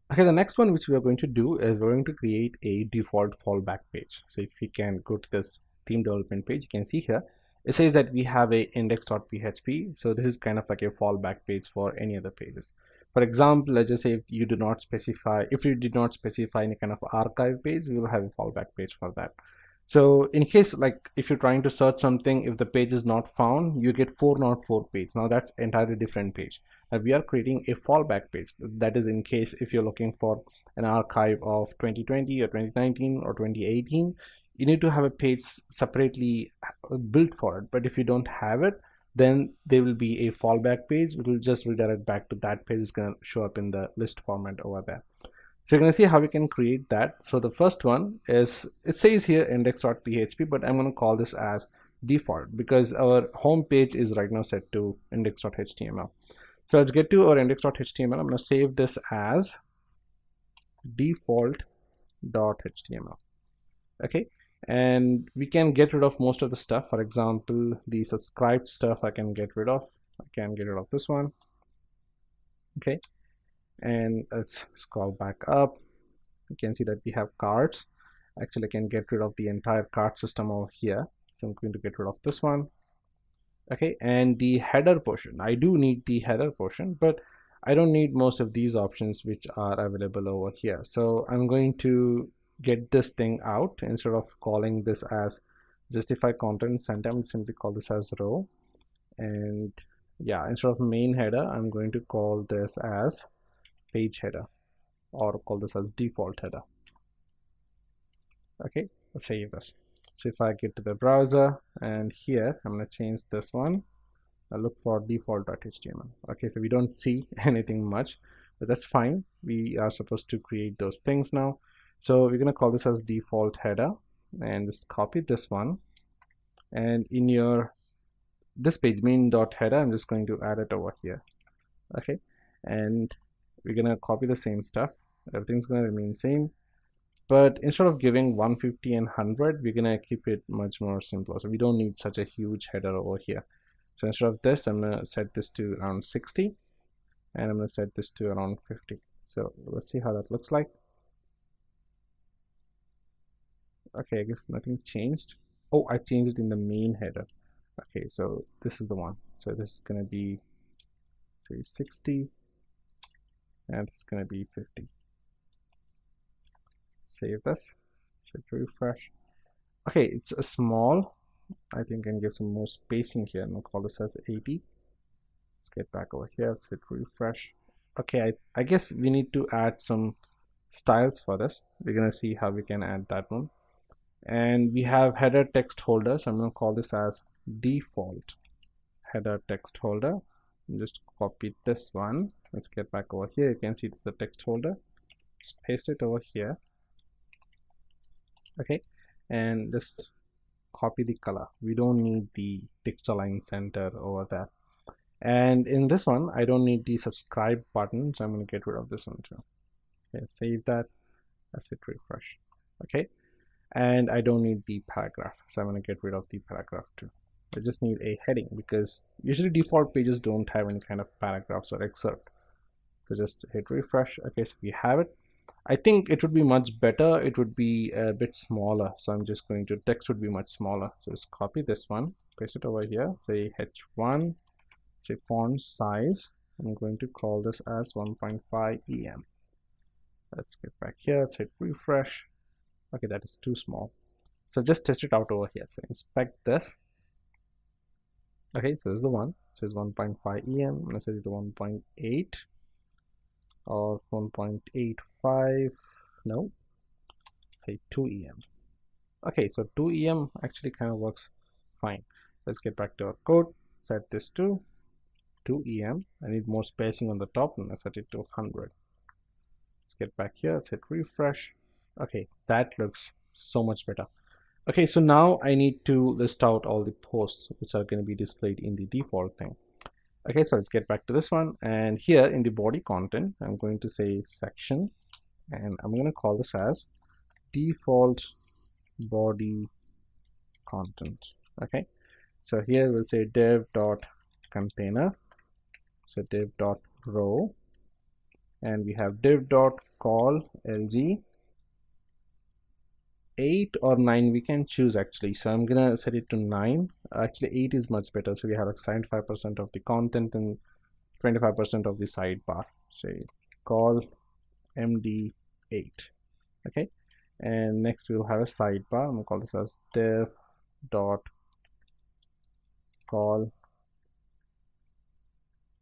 Okay, the next one which we are going to do is we're going to create a default fallback page. So if we can go to this theme development page, you can see here it says that we have a index.php. So this is kind of like a fallback page for any other pages. For example, let's just say if you did not specify any kind of archive page, we will have a fallback page for that. So in case, like if you're trying to search something, if the page is not found, you get 404 page. Now that's entirely different page. We are creating a fallback page. That is in case if you're looking for an archive of 2020 or 2019 or 2018, you need to have a page separately built for it. But if you don't have it, then there will be a fallback page. It will just redirect back to that page. It's going to show up in the list format over there. So you're going to see how we can create that. So the first one is, it says here index.php, but I'm going to call this as default because our home page is right now set to index.html. So let's get to our index.html. I'm going to save this as default.html. Okay, and we can get rid of most of the stuff. For example, the subscribed stuff I can get rid of. I can get rid of this one. Okay, and let's scroll back up. You can see that we have cards. Actually, I can get rid of the entire card system over here. So I'm going to get rid of this one. Okay, and the header portion, I do need the header portion, but I don't need most of these options which are available over here. So I'm going to get this thing out. Instead of calling this as justify content center, I'm simply call this as row. And yeah, instead of main header, I'm going to call this as page header, or call this as default header. Okay, let's save this. So if I get to the browser, and here I'm going to change this one, I look for default.html. Okay, so we don't see anything much, but that's fine. We are supposed to create those things now. So we're going to call this as default header, and just copy this one, and in your this page main.header, I'm just going to add it over here. Okay, and we're going to copy the same stuff. Everything's going to remain same, but instead of giving 150 and 100, we're going to keep it much more simpler. So we don't need such a huge header over here. So instead of this, I'm going to set this to around 60, and I'm going to set this to around 50. So let's see how that looks like. Okay, I guess nothing changed. Oh, I changed it in the main header. Okay, so this is the one. So this is going to be, say, 60, and it's going to be 50. Save this. So refresh. Okay, it's a small. I think I can give some more spacing here, and I'll call this as 80. Let's get back over here. Let's hit refresh. Okay, I guess we need to add some styles for this. We're gonna see how we can add that one. And we have header text holder, so I'm gonna call this as default header text holder. And just copy this one. Let's get back over here. You can see it's the text holder. Just paste it over here. Okay, and just copy the color. We don't need the text align center over there. And in this one, I don't need the subscribe button, so I'm going to get rid of this one too. Okay, save that. Let's hit refresh. Okay, and I don't need the paragraph, so I'm going to get rid of the paragraph too. I just need a heading, because usually default pages don't have any kind of paragraphs or excerpt. So just hit refresh. Okay, so we have it. I think it would be much better. It would be a bit smaller. So I'm just going to, text would be much smaller. So just copy this one, paste it over here, say H1, say font size. I'm going to call this as 1.5 EM. Let's get back here, let's hit refresh. Okay, that is too small. So just test it out over here. So inspect this. Okay, so this is the one. So it's 1.5 EM. I'm going to set it to 1.8 or 1.85. No, say 2 EM. Okay, so 2 EM actually kind of works fine. Let's get back to our code. Set this to 2 EM. I need more spacing on the top, and I set it to 100. Let's get back here. Let's hit refresh. Okay, that looks so much better. Okay, so now I need to list out all the posts which are going to be displayed in the default thing. Okay, so let's get back to this one, and here in the body content, I'm going to say section, and I'm going to call this as default body content. Okay, so here we'll say div.container, so div.row, and we have div.column call LG 8 or 9, we can choose actually. So I'm gonna set it to 9. Actually 8 is much better, so we have like 75% of the content and 25% of the sidebar. Say call MD8. Okay, and next we'll have a sidebar. I'm gonna call this as dev dot call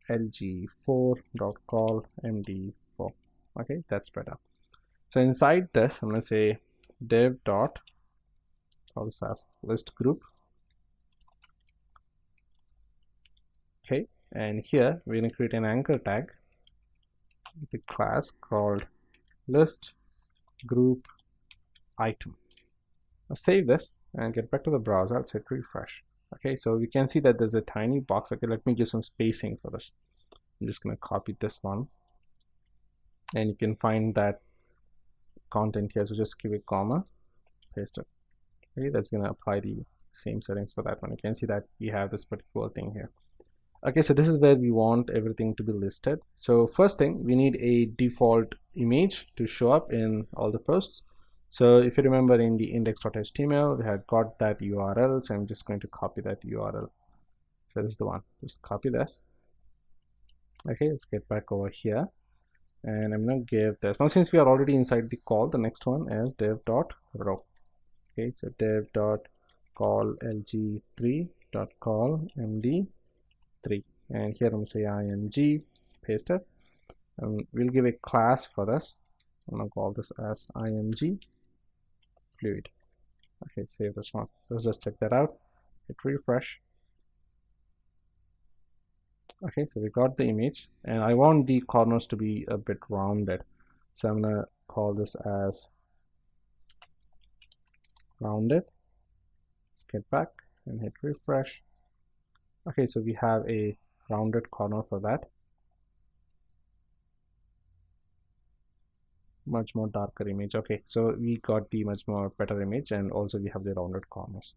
LG4 dot call MD4. Okay, that's better. So inside this, I'm gonna say dev dot call this as list group. Okay, and here we're gonna create an anchor tag with a class called list group item. I'll save this and get back to the browser. I'll hit refresh. Okay, so we can see that there's a tiny box. Okay, let me give some spacing for this. I'm just gonna copy this one, and you can find that content here. So just give a comma, paste it. Okay, that's gonna apply the same settings for that one. You can see that we have this particular thing here. Okay, so this is where we want everything to be listed. So first thing, we need a default image to show up in all the posts. So if you remember in the index.html, we had got that URL, so I'm just going to copy that URL. So this is the one, just copy this. Okay, let's get back over here, and I'm gonna give this. Now since we are already inside the call, the next one is dev.row. Okay, so dev.call lg3.call md3, and here I'm gonna say img, paste it, and we'll give a class for this. I'm gonna call this as img fluid. Okay, save this one. Let's just check that out, hit refresh. Okay, so we got the image, and I want the corners to be a bit rounded, so I'm gonna call this as rounded. Let's get back and hit refresh. Okay, so we have a rounded corner for that. Much more darker image. Okay, so we got the much more better image, and also we have the rounded corners.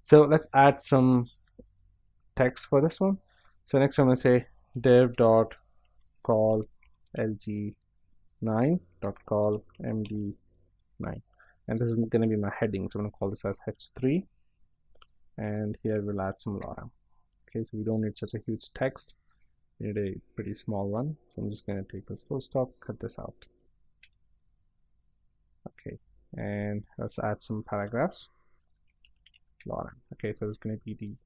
So let's add some text for this one. So next I'm going to say dev.call lg9.call md9, and this is going to be my heading. So I'm going to call this as h3, and here we'll add some lorem. Okay, so we don't need such a huge text, we need a pretty small one. So I'm just going to take this full stop, cut this out. Okay, and let's add some paragraphs. Lorem. Okay, so it's going to be the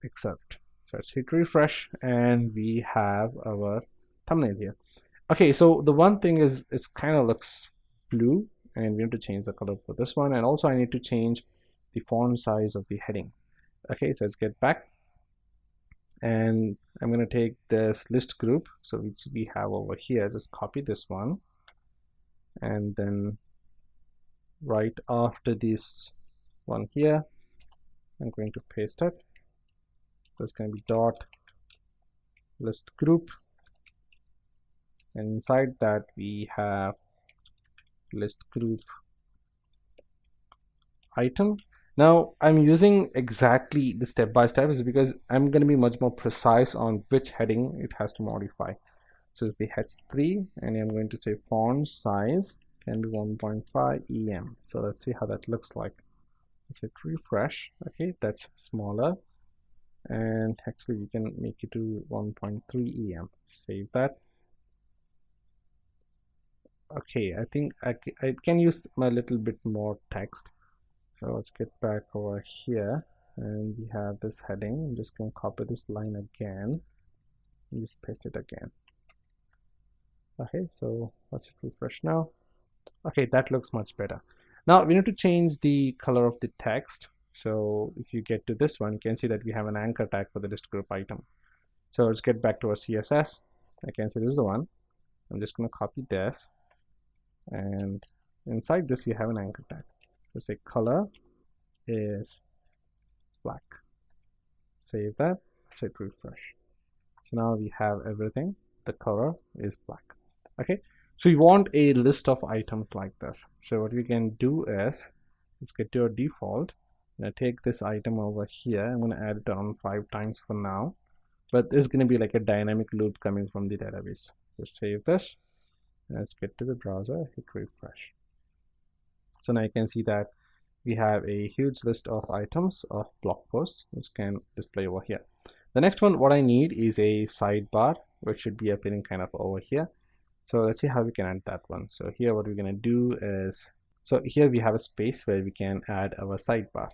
excerpt. So let's hit refresh, and we have our thumbnail here. Okay, so the one thing is it kind of looks blue, and we need to change the color for this one, and also I need to change the font size of the heading. Okay, so let's get back, and I'm going to take this list group, so which we have over here, just copy this one, and then right after this one here, I'm going to paste it. That's going to be dot list group, and inside that we have list group item. Now I'm using exactly the step-by-step is because I'm going to be much more precise on which heading it has to modify. So it's the h3, and I'm going to say font size can be 1.5 em. So let's see how that looks like. Let's hit refresh. Okay, that's smaller, and actually we can make it to 1.3 em. Save that. Okay, I think I can use my little bit more text. So let's get back over here, and we have this heading. I'm just going to copy this line again and just paste it again. Okay, so let's hit refresh now. Okay, that looks much better. Now we need to change the color of the text. So if you get to this one, you can see that we have an anchor tag for the list group item. So let's get back to our CSS. I can see this is the one. I'm just going to copy this, and inside this you have an anchor tag. Let's say color is black. Save that, set refresh. So now we have everything. The color is black. Okay, so we want a list of items like this. So what we can do is, let's get to our default. I'm going to take this item over here. I'm going to add it on 5 times for now, but there's going to be like a dynamic loop coming from the database. Just save this, Let's get to the browser, hit refresh. So now you can see that we have a huge list of items of blog posts which can display over here. The next one, what I need is a sidebar, which should be appearing kind of over here. So let's see how we can add that one. So here what we're going to do is, so here we have a space where we can add our sidebar.